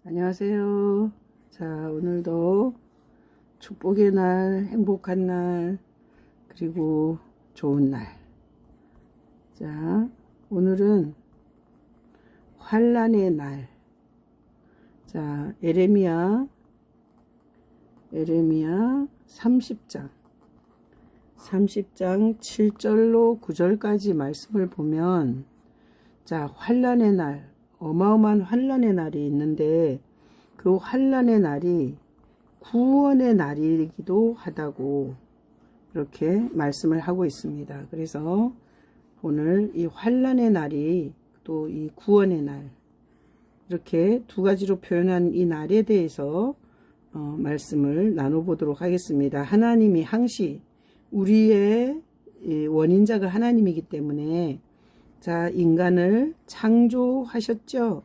안녕하세요. 자, 오늘도 축복의 날, 행복한 날, 그리고 좋은 날. 자, 오늘은 환란의 날. 자, 에레미야 30장 7절로 9절까지 말씀을 보면, 자, 환란의 날, 어마어마한 환란의 날이 있는데, 그 환란의 날이 구원의 날이기도 하다고 이렇게 말씀을 하고 있습니다. 그래서 오늘 이 환란의 날이 또 이 구원의 날, 이렇게 두 가지로 표현한 이 날에 대해서 말씀을 나눠보도록 하겠습니다. 하나님이 항시 우리의 원인자가 하나님이기 때문에, 자, 인간을 창조하셨죠.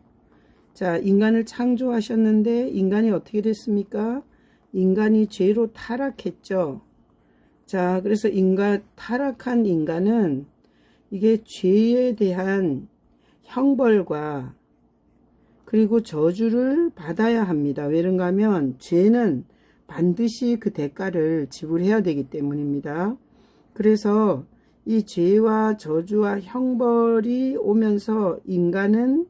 자, 인간을 창조하셨는데 인간이 어떻게 됐습니까? 인간이 죄로 타락했죠. 자, 그래서 타락한 인간은 이게 죄에 대한 형벌과 그리고 저주를 받아야 합니다. 왜 그런가 하면 죄는 반드시 그 대가를 지불해야 되기 때문입니다. 그래서 이 죄와 저주와 형벌이 오면서 인간은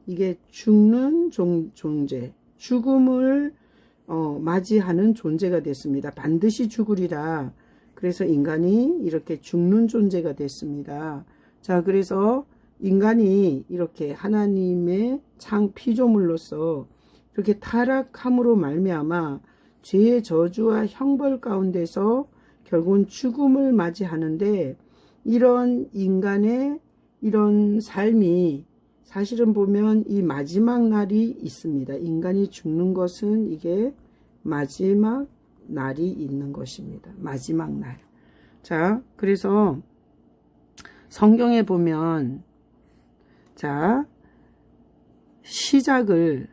이게 죽는 존재, 죽음을 맞이하는 존재가 됐습니다. 반드시 죽으리라. 그래서 인간이 이렇게 죽는 존재가 됐습니다. 자, 그래서 인간이 이렇게 하나님의 피조물로서 이렇게 타락함으로 말미암아 죄의 저주와 형벌 가운데서 결국은 죽음을 맞이하는데, 이런 인간의 이런 삶이 사실은 보면 이 마지막 날이 있습니다. 인간이 죽는 것은 이게 마지막 날이 있는 것입니다. 마지막 날. 자, 그래서 성경에 보면, 자, 시작을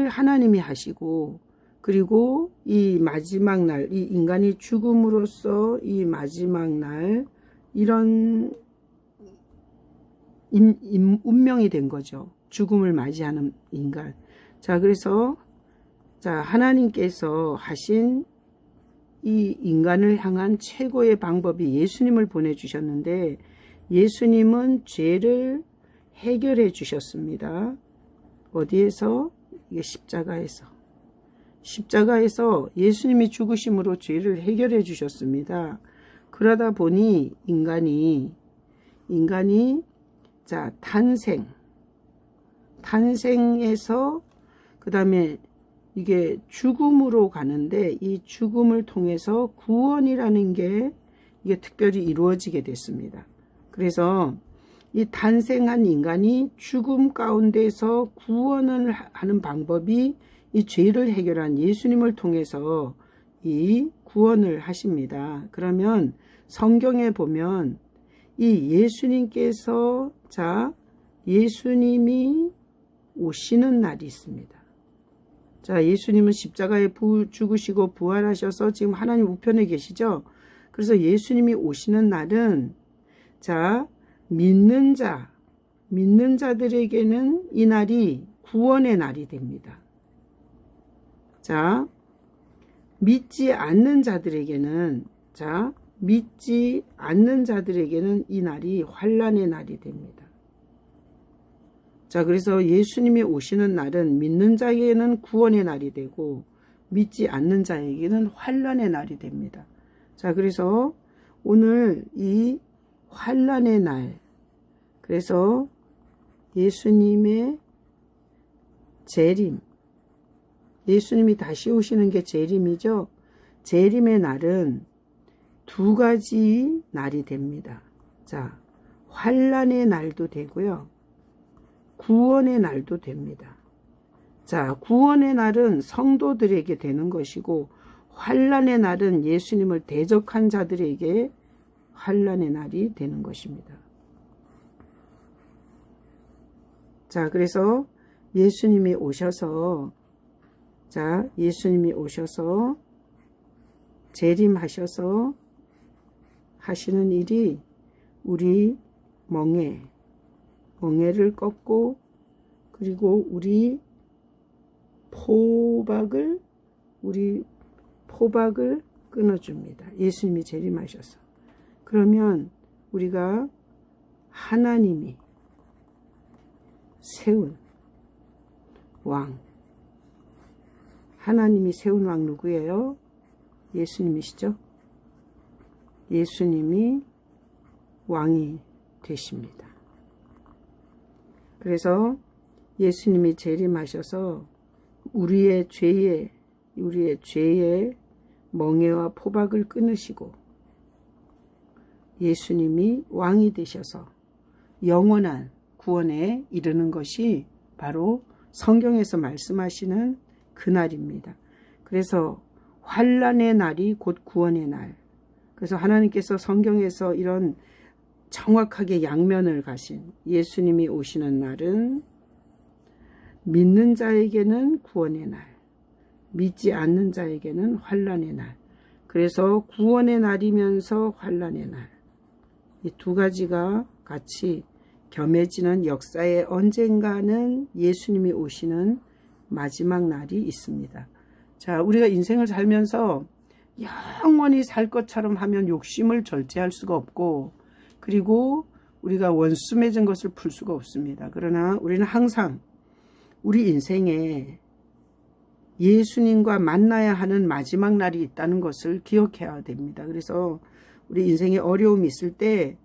하나님이 하시고, 그리고 이 마지막 날, 이 인간이 죽음으로써 이 마지막 날, 이런 운명이 된 거죠. 죽음을 맞이하는 인간. 자, 그래서, 자, 하나님께서 하신 이 인간을 향한 최고의 방법이 예수님을 보내주셨는데, 예수님은 죄를 해결해 주셨습니다. 어디에서? 이게 십자가에서 예수님이 죽으심으로 죄를 해결해 주셨습니다. 그러다 보니 인간이 자, 탄생에서 그 다음에 이게 죽음으로 가는데, 이 죽음을 통해서 구원이라는 게 이게 특별히 이루어지게 됐습니다. 그래서 이 탄생한 인간이 죽음 가운데서 구원을 하는 방법이 이 죄를 해결한 예수님을 통해서 이 구원을 하십니다. 그러면 성경에 보면 이 예수님께서, 자, 예수님이 오시는 날이 있습니다. 자, 예수님은 십자가에 죽으시고 부활하셔서 지금 하나님 우편에 계시죠. 그래서 예수님이 오시는 날은, 자, 믿는 자들에게는 이 날이 구원의 날이 됩니다. 자, 믿지 않는 자들에게는 이 날이 환란의 날이 됩니다. 자, 그래서 예수님이 오시는 날은 믿는 자에게는 구원의 날이 되고, 믿지 않는 자에게는 환란의 날이 됩니다. 자, 그래서 오늘 이 환란의 날, 그래서 예수님의 재림, 예수님이 다시 오시는 게 재림이죠. 재림의 날은 두 가지 날이 됩니다. 자, 환란의 날도 되고요, 구원의 날도 됩니다. 자, 구원의 날은 성도들에게 되는 것이고, 환란의 날은 예수님을 대적한 자들에게 환란의 날이 되는 것입니다. 자, 그래서 예수님이 오셔서 재림하셔서 하시는 일이 우리 멍에를 꺾고 그리고 우리 포박을 끊어줍니다. 예수님이 재림하셔서. 그러면 우리가 하나님이 세운 왕, 하나님이 세운 왕 누구예요? 예수님이시죠? 예수님이 왕이 되십니다. 그래서 예수님이 재림하셔서 우리의 죄의 멍에와 포박을 끊으시고 예수님이 왕이 되셔서 영원한 구원에 이르는 것이 바로 성경에서 말씀하시는 그날입니다. 그래서 환난의 날이 곧 구원의 날. 그래서 하나님께서 성경에서 이런 정확하게 양면을 가신 예수님이 오시는 날은 믿는 자에게는 구원의 날, 믿지 않는 자에게는 환난의 날. 그래서 구원의 날이면서 환난의 날. 이 두 가지가 같이 겸해지는 역사에 언젠가는 예수님이 오시는 마지막 날이 있습니다. 자, 우리가 인생을 살면서 영원히 살 것처럼 하면 욕심을 절제할 수가 없고, 그리고 우리가 원수 맺은 것을 풀 수가 없습니다. 그러나 우리는 항상 우리 인생에 예수님과 만나야 하는 마지막 날이 있다는 것을 기억해야 됩니다. 그래서 우리 인생에 어려움이 있을 때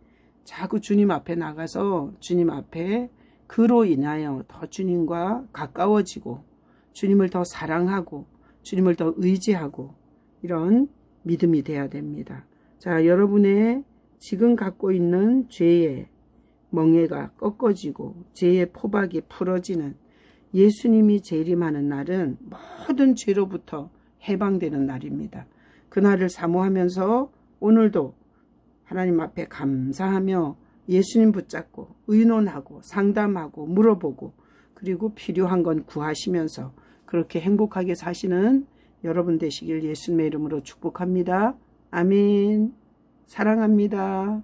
자꾸 주님 앞에 나가서 주님 앞에 그로 인하여 더 주님과 가까워지고 주님을 더 사랑하고 주님을 더 의지하고 이런 믿음이 돼야 됩니다. 자, 여러분의 지금 갖고 있는 죄의 멍에가 꺾어지고 죄의 포박이 풀어지는 예수님이 재림하는 날은 모든 죄로부터 해방되는 날입니다. 그날을 사모하면서 오늘도 하나님 앞에 감사하며 예수님 붙잡고 의논하고 상담하고 물어보고 그리고 필요한 건 구하시면서 그렇게 행복하게 사시는 여러분 되시길 예수님의 이름으로 축복합니다. 아멘. 사랑합니다.